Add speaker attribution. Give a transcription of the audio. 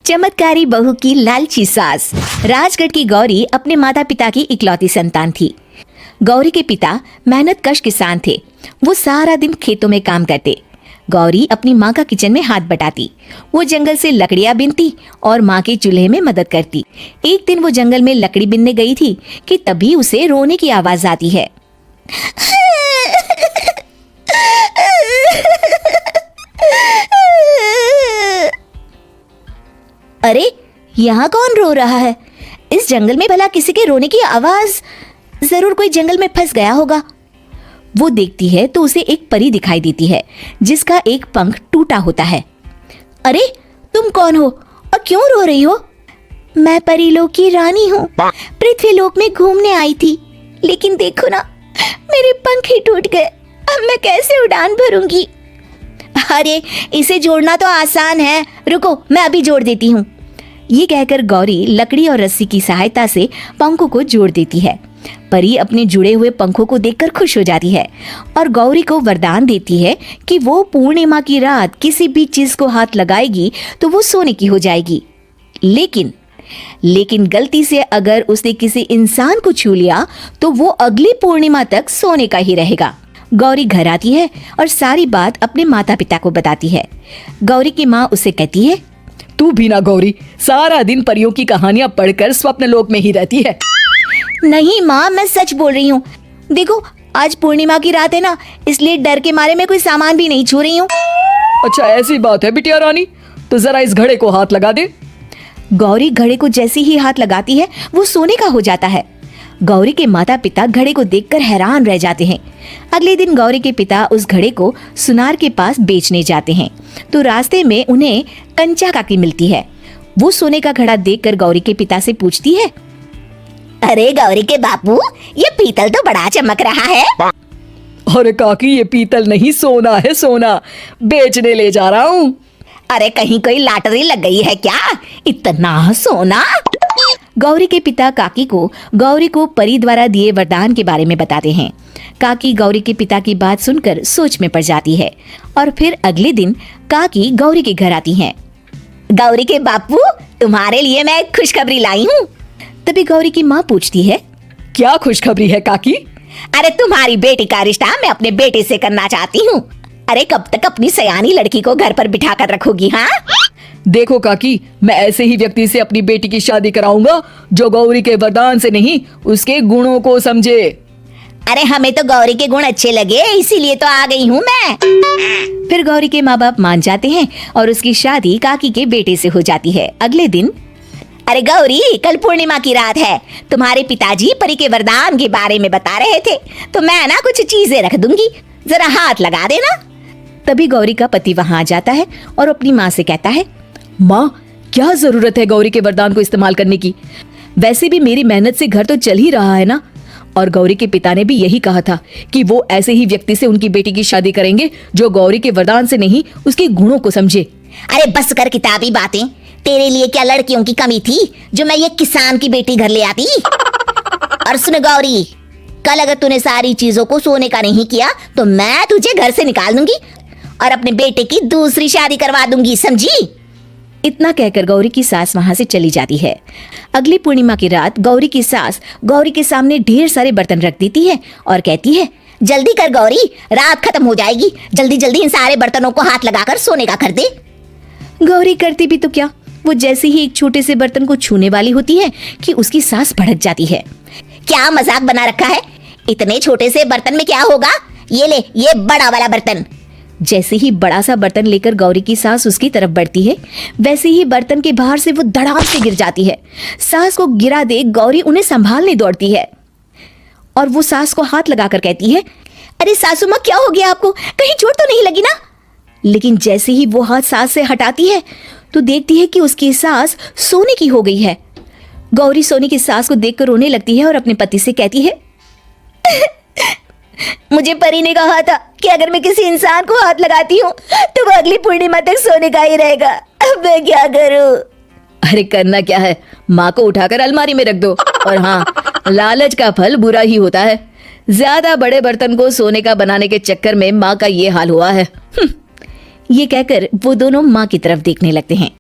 Speaker 1: चमत्कारी बहू की लालची सास। राजगढ़ की गौरी अपने माता पिता की इकलौती संतान थी। गौरी के पिता मेहनत कश किसान थे। वो सारा दिन खेतों में काम करते। गौरी अपनी माँ का किचन में हाथ बटाती। वो जंगल से लकड़ियाँ बीनती और माँ के चूल्हे में मदद करती। एक दिन वो जंगल में लकड़ी बीनने गई थी कि तभी उसे रोने की आवाज आती है। अरे, यहाँ कौन रो रहा है? इस जंगल में भला किसी के रोने की आवाज? जरूर कोई जंगल में फंस गया होगा। वो देखती है तो उसे एक परी दिखाई देती है जिसका एक पंख टूटा होता है। अरे, तुम कौन हो और क्यों रो रही हो? मैं परीलोक की रानी हूँ। पृथ्वीलोक में घूमने आई थी, लेकिन देखो ना, मेरे पंख ही टूट गए। अब मैं कैसे उड़ान भरूंगी? अरे, इसे जोड़ना तो आसान है। रुको, मैं अभी जोड़ देती हूँ। ये कहकर गौरी लकड़ी और रस्सी की सहायता से पंखों को जोड़ देती है। परी अपने जुड़े हुए पंखों को देखकर खुश हो जाती है और गौरी को वरदान देती है कि वो पूर्णिमा की रात किसी भी चीज को हाथ लगाएगी तो वो सोने की हो जाएगी। लेकिन गलती से अगर उसने किसी इंसान को छू लिया तो वो अगली पूर्णिमा तक सोने का ही रहेगा। गौरी घर आती है और सारी बात अपने माता पिता को बताती है। गौरी की माँ उसे कहती है,
Speaker 2: तू भी ना गौरी, सारा दिन परियों की कहानियां पढ़कर स्वप्न लोक में ही रहती है।
Speaker 1: नहीं माँ, मैं सच बोल रही हूँ। देखो, आज पूर्णिमा की रात है ना, इसलिए डर के मारे मैं कोई सामान भी नहीं छू रही हूँ।
Speaker 2: अच्छा, ऐसी बात है बिटिया रानी, तो जरा इस घड़े को हाथ लगा दे।
Speaker 1: गौरी घड़े को जैसे ही हाथ लगाती है वो सोने का हो जाता है। गौरी के माता पिता घड़े को देखकर हैरान रह जाते हैं। अगले दिन गौरी के पिता उस घड़े को सुनार के पास बेचने जाते हैं तो रास्ते में उन्हें कंचा काकी मिलती है। वो सोने का घड़ा देखकर गौरी के पिता से पूछती है, अरे गौरी के बापू, ये पीतल तो बड़ा चमक रहा है।
Speaker 2: अरे काकी, ये पीतल नहीं, सोना है, सोना बेचने ले जा रहा हूँ।
Speaker 1: अरे, कहीं कोई लॉटरी लग गई है क्या? इतना सोना? गौरी के पिता काकी को गौरी को परी द्वारा दिए वरदान के बारे में बताते हैं। काकी गौरी के पिता की बात सुनकर सोच में पड़ जाती है और फिर अगले दिन काकी गौरी के घर आती हैं। गौरी के बापू, तुम्हारे लिए मैं एक खुशखबरी लाई हूँ। तभी गौरी की माँ पूछती है,
Speaker 2: क्या खुशखबरी है काकी?
Speaker 1: अरे, तुम्हारी बेटी का रिश्ता मैं अपने बेटे से करना चाहती हूँ। अरे, कब तक अपनी सयानी लड़की को घर पर बिठा कर रखोगी? हाँ,
Speaker 2: देखो काकी, मैं ऐसे ही व्यक्ति से अपनी बेटी की शादी कराऊंगा जो गौरी के वरदान से नहीं, उसके गुणों को समझे।
Speaker 1: अरे, हमें तो गौरी के गुण अच्छे लगे, इसीलिए तो आ गई हूँ मैं। फिर गौरी के माँ बाप मान जाते हैं और उसकी शादी काकी के बेटे से हो जाती है। अगले दिन, अरे गौरी, कल पूर्णिमा की रात है। तुम्हारे पिताजी परी के वरदान के बारे में बता रहे थे, तो मैं ना कुछ चीजें रख दूंगी, जरा हाथ लगा देना। तभी गौरी का पति वहां आ जाता है और अपनी माँ से कहता है,
Speaker 2: माँ, क्या जरूरत है गौरी के वरदान को इस्तेमाल करने की? वैसे भी मेरी मेहनत से घर तो चल ही रहा है ना। और गौरी के पिता ने भी यही कहा था कि वो ऐसे ही व्यक्ति से उनकी बेटी की शादी करेंगे जो गौरी के वरदान से नहीं, उसके गुणों को समझे।
Speaker 1: अरे बस कर किताबी बातें। तेरे लिए क्या लड़कियों की कमी थी जो मैं ये किसान की बेटी घर ले आती? और सुन गौरी, कल अगर तूने सारी चीजों को सोने का नहीं किया तो मैं तुझे घर से निकाल दूंगी और अपने बेटे की दूसरी शादी करवा दूंगी, समझी? इतना कहकर गौरी की सास वहां से चली जाती है। अगली पूर्णिमा की रात गौरी की सास गौरी के सामने ढेर सारे बर्तन रख देती है और कहती है, जल्दी कर गौरी, रात खत्म हो जाएगी। जल्दी जल्दी इन सारे बर्तनों को हाथ लगाकर सोने का कर दे। गौरी करती भी तो क्या, वो जैसे ही एक छोटे से बर्तन को छूने वाली होती है कि उसकी सास भड़क जाती है। क्या मजाक बना रखा है? इतने छोटे से बर्तन में क्या होगा? ये ले, ये बड़ा वाला बर्तन। जैसे ही बड़ा सा बर्तन लेकर गौरी की सास उसकी तरफ बढ़ती है, वैसे ही बर्तन के बाहर से वो धड़ाम से गिर जाती है। सास को गिरा देख गौरी उन्हें संभालने दौड़ती है और वो सास को हाथ लगाकर कहती है, अरे सासू माँ, क्या हो गया आपको? कहीं चोट तो नहीं लगी ना? लेकिन जैसे ही वो हाथ सास से हटाती है तो देखती है कि उसकी सास सोने की हो गई है। गौरी सोने की सास को देखकर रोने लगती है और अपने पति से कहती है, मुझे परी ने कहा था कि अगर मैं किसी इंसान को हाथ लगाती हूँ तो वो अगली पूर्णिमा तक सोने का ही रहेगा। अब मैं क्या करूँ?
Speaker 2: अरे करना क्या है, माँ को उठाकर अलमारी में रख दो। और हाँ, लालच का फल बुरा ही होता है। ज्यादा बड़े बर्तन को सोने का बनाने के चक्कर में माँ का ये हाल हुआ है। ये कहकर वो दोनों माँ की तरफ देखने लगते हैं।